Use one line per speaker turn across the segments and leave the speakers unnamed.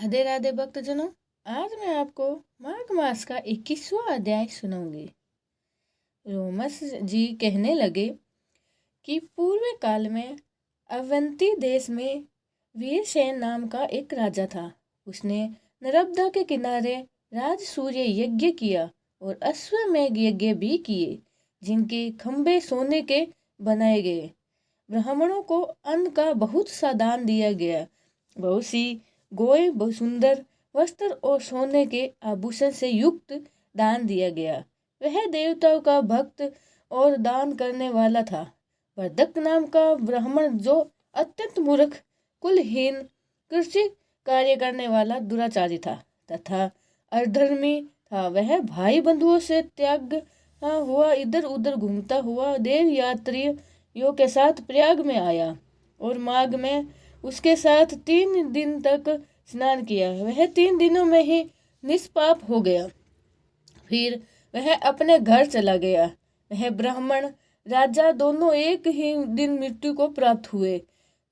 राधे राधे भक्तजनों। आज मैं आपको माघ मास का 21वां अध्याय सुनाऊंगी। रोमस जी कहने लगे कि पूर्व काल में अवंती देश में वीरसेन नाम का एक राजा था। उसने नर्मदा के किनारे राजसूय यज्ञ किया और अश्वमेध यज्ञ भी किए, जिनके खंभे सोने के बनाए गए। ब्राह्मणों को अन्न का बहुत सा दान दिया गया। बहुत सी गोए, बहुत सुंदर वस्त्र और सोने के आभूषण से युक्त दान दिया गया। वह देवताओं का भक्त और दान करने वाला था। वर्धक नाम का ब्राह्मण, जो अत्यंत मूर्ख, कुलहीन, कृषि कार्य करने वाला दुराचारी था तथा अधर्मी था, वह भाई बंधुओं से त्याग हुआ इधर उधर घूमता हुआ देव यात्रियों के साथ प्रयाग में आया और माघ में उसके साथ 3 दिन तक स्नान किया। वह 3 दिनों में ही निष्पाप हो गया। फिर वह अपने घर चला गया। वह ब्राह्मण राजा दोनों एक ही दिन मृत्यु को प्राप्त हुए।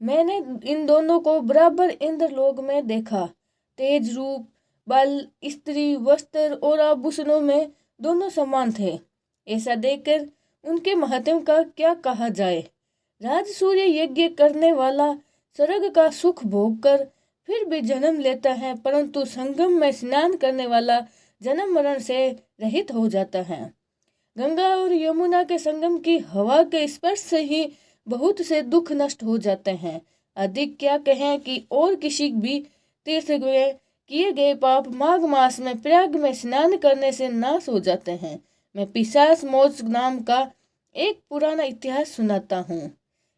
मैंने इन दोनों को बराबर इंद्रलोक में देखा। तेज रूप, बल, स्त्री, वस्त्र और आभूषणों में दोनों समान थे। ऐसा देखकर उनके महात्म्य का क्या कहा जाए। राजसूय यज्ञ करने वाला स्वर्ग का सुख भोग कर फिर भी जन्म लेता है, परंतु संगम में स्नान करने वाला जन्म मरण से रहित हो जाता है। गंगा और यमुना के संगम की हवा के स्पर्श से ही बहुत से दुख नष्ट हो जाते हैं। अधिक क्या कहें कि और किसी भी तीर्थ में किए गए पाप माघ मास में प्रयाग में स्नान करने से नाश हो जाते हैं। मैं पिशाच मोच नाम का एक पुराना इतिहास सुनाता हूँ।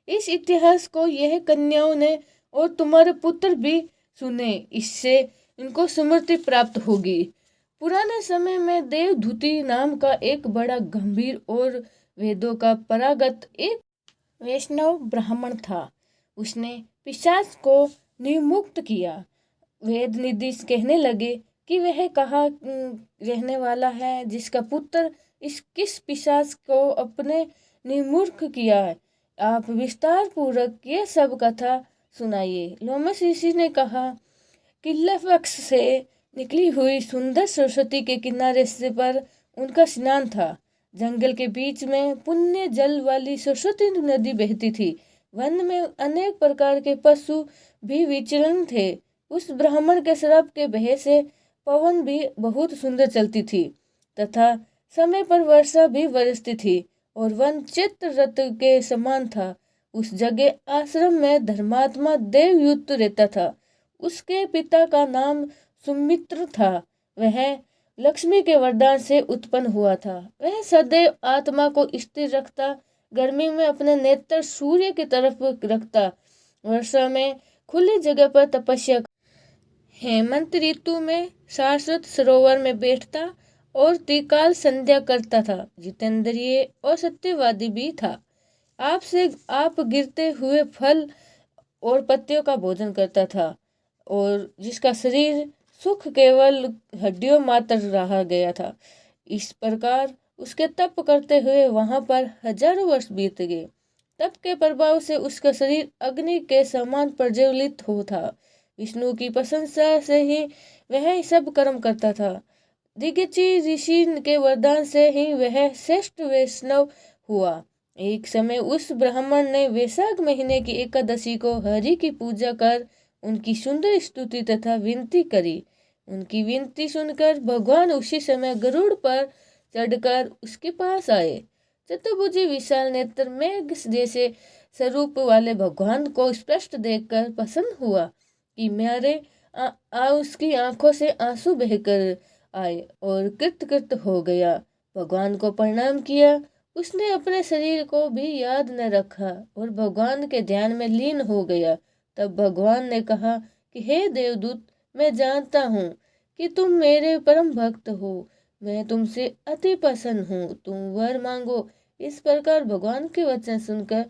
इस इतिहास को यह कन्याओं ने और तुम्हारे पुत्र भी सुने, इससे इनको स्मृति प्राप्त होगी। पुराने समय में देवधूति नाम का एक बड़ा गंभीर और वेदों का पारंगत एक वैष्णव ब्राह्मण था। उसने पिशाच को निर्मुक्त किया। वेद निधि कहने लगे कि वह कहाँ रहने वाला है, जिसका पुत्र इस किस पिशाच को अपने निर्मूर्ख किया है। आप विस्तार पूर्वक ये सब कथा सुनाइए। लोमस ऋषि ने कहा, किल्ला वृक्ष से निकली हुई सुंदर सरस्वती के किनारे से पर उनका स्नान था। जंगल के बीच में पुण्य जल वाली सरस्वती नदी बहती थी। वन में अनेक प्रकार के पशु भी विचरण थे। उस ब्राह्मण के श्राप के भय से पवन भी बहुत सुंदर चलती थी तथा समय पर वर्षा भी बरसती थी और वन चित्र रथ के समान था। उस जगह आश्रम में धर्मात्मा देवयुक्त रहता था। उसके पिता का नाम सुमित्र था। वह लक्ष्मी के वरदान से उत्पन्न हुआ था। वह सदैव आत्मा को स्थिर रखता, गर्मी में अपने नेत्र सूर्य की तरफ रखता, वर्षा में खुली जगह पर तपस्या, हेमंत ऋतु में शाश्वत सरोवर में बैठता और त्रिकाल संध्या करता था। जितेंद्रिय और सत्यवादी भी था। आप गिरते हुए फल और पत्तियों का भोजन करता था और जिसका शरीर सुख केवल हड्डियों मात्र रहा गया था। इस प्रकार उसके तप करते हुए वहां पर हजारों वर्ष बीत गए। तप के प्रभाव से उसका शरीर अग्नि के समान प्रज्वलित हो था। विष्णु की प्रशंसा से ही वह सब कर्म करता था। दिग्गजी ऋषि के वरदान से ही वह श्रेष्ठ वैष्णव हुआ। एक समय उस ब्राह्मण ने वैशाख महीने की एकादशी को हरि की पूजा कर उनकी सुंदर स्तुति तथा विनती करी। उनकी विनती सुनकर भगवान उसी समय गरुड़ पर चढ़कर उसके पास आए। चतुर्भुजी विशाल नेत्र मेघ जैसे स्वरूप वाले भगवान को स्पष्ट देखकर प्रसन्न हुआ कि मेरे उसकी आंखों से आंसू बहकर आए और कृत हो गया। भगवान को प्रणाम किया। उसने अपने शरीर को भी याद न रखा और भगवान के ध्यान में लीन हो गया। तब भगवान ने कहा कि हे देवदूत, मैं जानता हूँ कि तुम मेरे परम भक्त हो। मैं तुमसे अति प्रसन्न हूँ। तुम वर मांगो। इस प्रकार भगवान के वचन सुनकर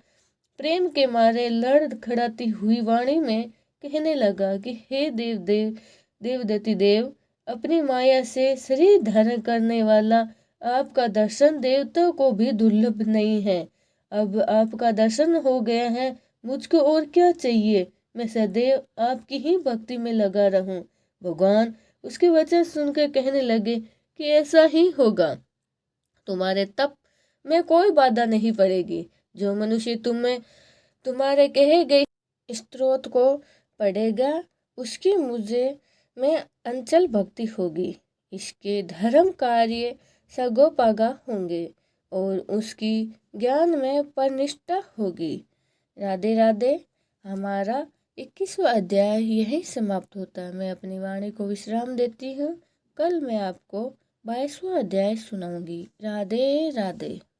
प्रेम के मारे लड़खड़ाती हुई वाणी में कहने लगा कि हे देवदत्ति देव, अपनी माया से शरीर धारण करने वाला आपका दर्शन देवताओं को भी दुर्लभ नहीं है। अब आपका दर्शन हो गया है, मुझको और क्या चाहिए। मैं सदैव आपकी ही भक्ति में लगा रहूं। भगवान उसके वचन सुनकर कहने लगे कि ऐसा ही होगा। तुम्हारे तप में कोई बाधा नहीं पड़ेगी। जो मनुष्य तुम्हारे कहे गए स्त्रोत को पढ़ेगा उसकी मुझे में अंचल भक्ति होगी। इसके धर्म कार्य सगोपागा होंगे और उसकी ज्ञान में परनिष्ठा होगी। राधे राधे। हमारा 21वां अध्याय यहीं समाप्त होता है। मैं अपनी वाणी को विश्राम देती हूँ। कल मैं आपको 22वां अध्याय सुनाऊंगी। राधे राधे।